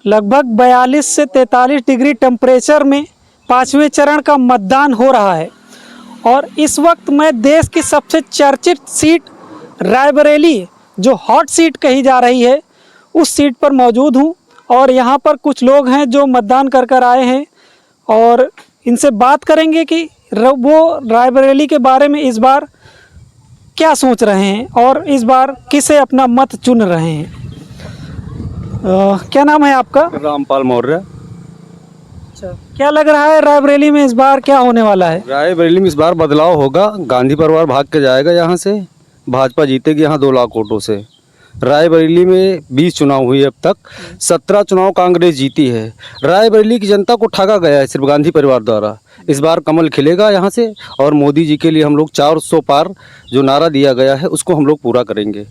लगभग 42 से 43 degree temperature में 5वें चरण का मतदान हो रहा है और इस वक्त मैं देश की सबसे चर्चित सीट रायबरेली, जो हॉट सीट कही जा रही है, उस सीट पर मौजूद हूँ और यहाँ पर कुछ लोग हैं जो मतदान कर आए हैं और इनसे बात करेंगे कि वो रायबरेली के बारे में इस बार क्या सोच रहे हैं और इस बार किसे अपना मत चुन रहे हैं। क्या नाम है आपका? रामपाल मौर्य। अच्छा, क्या लग रहा है रायबरेली में इस बार क्या होने वाला है? रायबरेली में इस बार बदलाव होगा। गांधी परिवार भाग के जाएगा यहाँ से, भाजपा जीतेगी यहाँ 2 लाख वोटों से। रायबरेली में 20 चुनाव हुए अब तक, 17 चुनाव कांग्रेस जीती है। रायबरेली की जनता को ठगा गया है सिर्फ गांधी परिवार द्वारा। इस बार कमल खिलेगा यहाँ से और मोदी जी के लिए हम लोग 400 पार जो नारा दिया गया है उसको हम लोग पूरा करेंगे।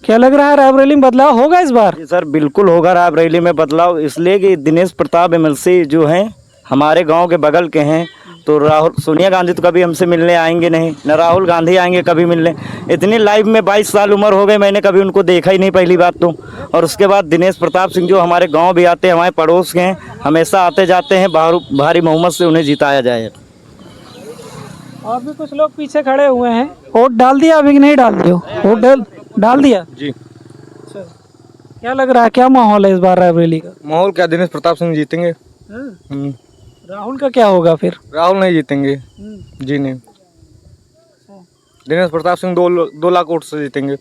क्या लग रहा है रायबरेली में बदलाव होगा इस बार? जी सर, बिल्कुल होगा रायबरेली में बदलाव, इसलिए कि दिनेश प्रताप एमएलसी जो हैं हमारे गांव के बगल के हैं। तो राहुल सोनिया गांधी तो कभी हमसे मिलने आएंगे नहीं, न राहुल गांधी आएंगे कभी मिलने। इतनी लाइफ में 22 साल उम्र हो गए, मैंने कभी उनको देखा ही नहीं पहली बात तो। और उसके बाद दिनेश प्रताप सिंह जो हमारे गांव भी आते हैं, हमारे पड़ोस के हैं, हमेशा आते जाते हैं। भारी बहुमत से उन्हें जिताया जाए। और भी कुछ लोग पीछे खड़े हुए हैं। वोट डाल दिया अभी कि नहीं डाल दिया? वोट डाल दिया जी। अच्छा, क्या लग रहा है, क्या माहौल है इस बार रायबरेली का? माहौल क्या, दिनेश प्रताप सिंह जीतेंगे। राहुल का क्या होगा फिर? राहुल नहीं जीतेंगे जी, नहीं। दिनेश प्रताप सिंह 2 लाख वोट से जीतेंगे।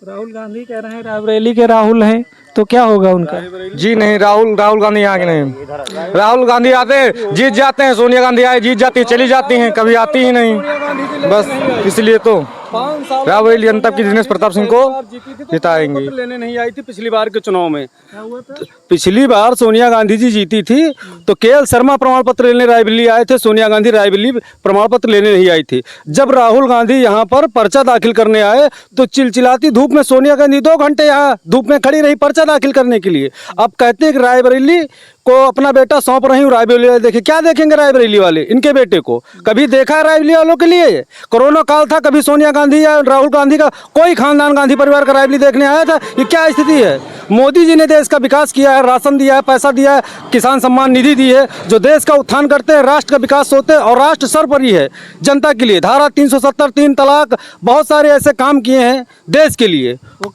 राहुल गांधी कह रहे हैं रायबरेली के राहुल हैं, तो क्या होगा उनका? जी नहीं, राहुल गांधी यहाँ के नहीं। राहुल गांधी आते जीत जाते हैं, सोनिया गांधी आए जीत जाती है, चली जाती हैं, कभी आती ही नहीं। बस इसलिए तो रायबरेली जनता की दिनेश प्रताप सिंह को जिताएंगे। लेने नहीं आई थी पिछली बार के चुनाव में। पिछली बार सोनिया गांधी जी जीती थी तो केएल शर्मा प्रमाण पत्र लेने रायबरेली आए थे, सोनिया गांधी रायबरेली प्रमाण पत्र लेने नहीं आई थी। जब राहुल गांधी यहाँ पर पर्चा दाखिल करने आए तो चिलचिलाती धूप में सोनिया गांधी 2 घंटे यहाँ धूप में खड़ी रही पर्चा दाखिल करने के लिए। अब कहते हैं कि रायबरेली को अपना बेटा सौंप रही हूँ। रायबरेली वाले देखे, क्या देखेंगे रायबरेली वाले इनके बेटे को? कभी देखा है रायबरेली वालों के लिए? कोरोना काल था, कभी सोनिया गांधी या राहुल गांधी का कोई खानदान गांधी परिवार का रायबरेली देखने आया था? ये क्या स्थिति है? मोदी जी ने देश का विकास किया है, राशन दिया है, पैसा दिया है, किसान सम्मान निधि दी है, जो देश का उत्थान करते हैं, राष्ट्र का विकास होते हैं और राष्ट्र सर्वोपरि है जनता के लिए। धारा 370, 3 तलाक, बहुत सारे ऐसे काम किए हैं देश के लिए। वो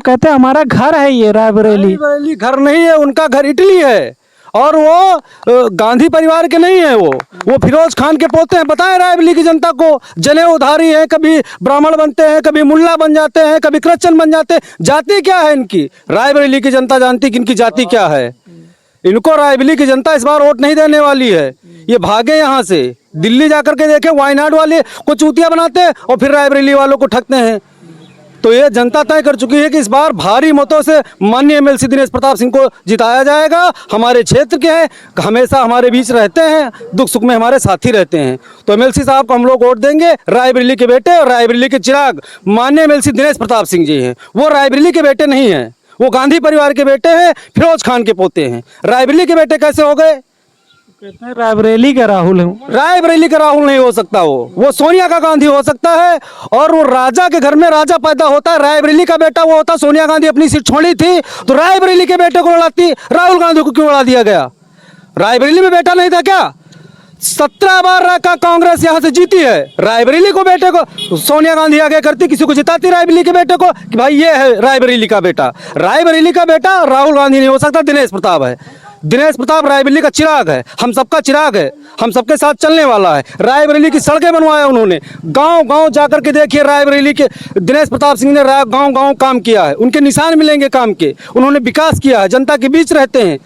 कहते हमारा घर है ये रायबरेली घर नहीं है, उनका घर इटली है और वो गांधी परिवार के नहीं है। वो फिरोज खान के पोते हैं। बताएं रायबरेली की जनता को, जने उधारी है, कभी ब्राह्मण बनते हैं, कभी मुल्ला बन जाते हैं, कभी क्रिश्चियन बन जाते हैं। जाति क्या है इनकी? रायबरेली की जनता जानती कि इनकी जाति क्या है। इनको रायबरेली की जनता इस बार वोट नहीं देने वाली है। ये भागे यहाँ से, दिल्ली जाकर के देखें, वायनाड वाले को चूतिया बनाते हैं और फिर रायबरेली वालों को ठगते हैं। तो ये जनता तय कर चुकी है कि इस बार भारी मतों से माननीय एमएलसी दिनेश प्रताप सिंह को जिताया जाएगा। हमारे क्षेत्र के हैं, हमेशा हमारे बीच रहते हैं, दुख सुख में हमारे साथी रहते हैं। तो एमएलसी साहब को हम लोग वोट देंगे। रायबरेली के बेटे और रायबरेली के चिराग माननीय एमएलसी दिनेश प्रताप सिंह जी हैं। वो रायबरेली के बेटे नहीं हैं, वो गांधी परिवार के बेटे हैं, फिरोज खान के पोते हैं। रायबरेली के बेटे कैसे हो गए? कहते हैं रायबरेली का राहुल है। रायबरेली का राहुल नहीं हो सकता, वो सोनिया का गांधी हो सकता है। और वो राजा के घर में राजा पैदा होता है। रायबरेली का बेटा वो होता। सोनिया गांधी अपनी सीट छोड़ी थी तो रायबरेली के बेटे को लड़ाती, राहुल गांधी को क्यों लड़ा दिया गया? रायबरेली में बेटा नहीं था क्या? 17 बार का कांग्रेस यहाँ से जीती है। रायबरेली को बेटे को सोनिया गांधी आगे करती, किसी को जिताती रायबरेली के बेटे को कि भाई ये है रायबरेली का बेटा। रायबरेली का बेटा राहुल गांधी नहीं हो सकता, दिनेश प्रताप है। दिनेश प्रताप रायबरेली का चिराग है, हम सबका चिराग है, हम सबके साथ चलने वाला है। रायबरेली की सड़कें बनवाया उन्होंने। गांव गांव जाकर के देखिए, रायबरेली के दिनेश प्रताप सिंह ने गांव गांव काम किया है। उनके निशान मिलेंगे काम के। उन्होंने विकास किया है, जनता के बीच रहते हैं।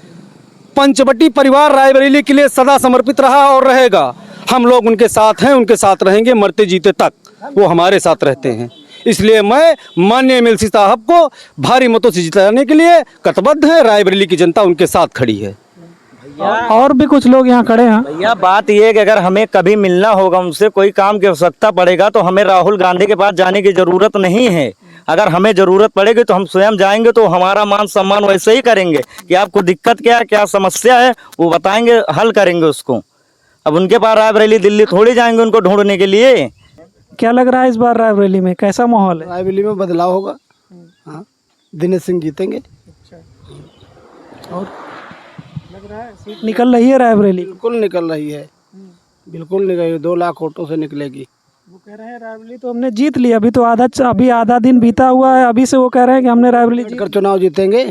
पंचवटी परिवार रायबरेली के लिए सदा समर्पित रहा और रहेगा। हम लोग उनके साथ हैं, उनके साथ रहेंगे मरते जीते तक। वो हमारे साथ रहते हैं। इसलिए मैं माननीय एमएलसी साहब को भारी मतों से जिताने के लिए कटिबद्ध है। रायबरेली की जनता उनके साथ खड़ी है। और भी कुछ लोग यहाँ खड़े हैं। भैया बात ये है कि अगर हमें कभी मिलना होगा उनसे, कोई काम की आवश्यकता पड़ेगा, तो हमें राहुल गांधी के पास जाने की जरूरत नहीं है। अगर हमें जरूरत पड़ेगी तो हम स्वयं जाएंगे, तो हमारा मान सम्मान वैसे ही करेंगे कि आपको दिक्कत क्या है, क्या समस्या है, वो बताएंगे, हल करेंगे उसको। अब उनके पास रायबरेली दिल्ली थोड़ी जाएंगे उनको ढूंढने के लिए। क्या लग रहा है इस बार रायबरेली में कैसा माहौल है? रायबरेली में बदलाव होगा। हाँ, दिनेश सिंह जीतेंगे। और लग रहा है सीट निकल रही है रायबरेली। बिल्कुल निकल रही है, बिल्कुल निकल रही, 2 लाख वोटों से निकलेगी। वो कह रहे हैं रायबरेली तो हमने जीत ली, अभी तो आधा दिन बीता हुआ है, अभी से वो कह रहे हैं कि हमने रायबरेली जीत बैठकर चुनाव जीतेंगे,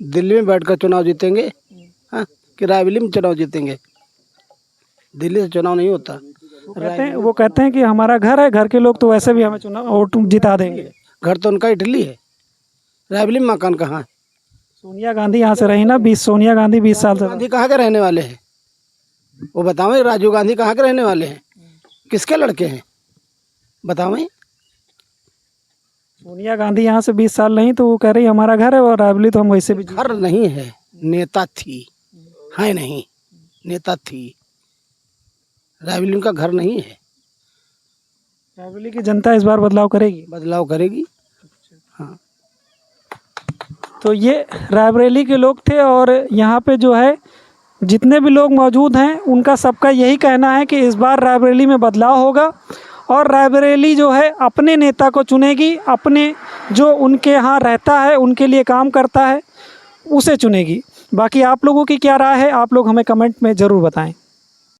दिल्ली में बैठकर चुनाव जीतेंगे। हाँ, कि रायबरेली में चुनाव जीतेंगे, दिल्ली से चुनाव नहीं होता। वो कहते हैं कि हमारा घर है, घर के लोग तो वैसे भी हमें चुनाव वोट जिता देंगे। घर तो उनका इटली है, रायबरेली में मकान कहाँ है? सोनिया गांधी यहाँ से रही ना, सोनिया गांधी 20 साल से। गांधी कहाँ के रहने वाले हैं? वो बताओ, राजीव गांधी कहाँ के रहने वाले हैं? किसके लड़के हैं बताओ? सोनिया गांधी यहाँ से 20 साल नहीं, तो वो कह रही हमारा घर है, और रायबरेली तो हम वैसे भी घर नहीं है, नेता थी, है नहीं, नेता थी। रायबरेली उनका घर नहीं है। रायबरेली की जनता इस बार बदलाव करेगी। बदलाव करेगी। हाँ, तो ये रायबरेली के लोग थे, और यहाँ पे जो है जितने भी लोग मौजूद हैं उनका सबका यही कहना है कि इस बार रायबरेली में बदलाव होगा, और रायबरेली जो है अपने नेता को चुनेगी, अपने जो उनके यहाँ रहता है, उनके लिए काम करता है, उसे चुनेगी। बाकी आप लोगों की क्या राय है, आप लोग हमें कमेंट में ज़रूर बताएं।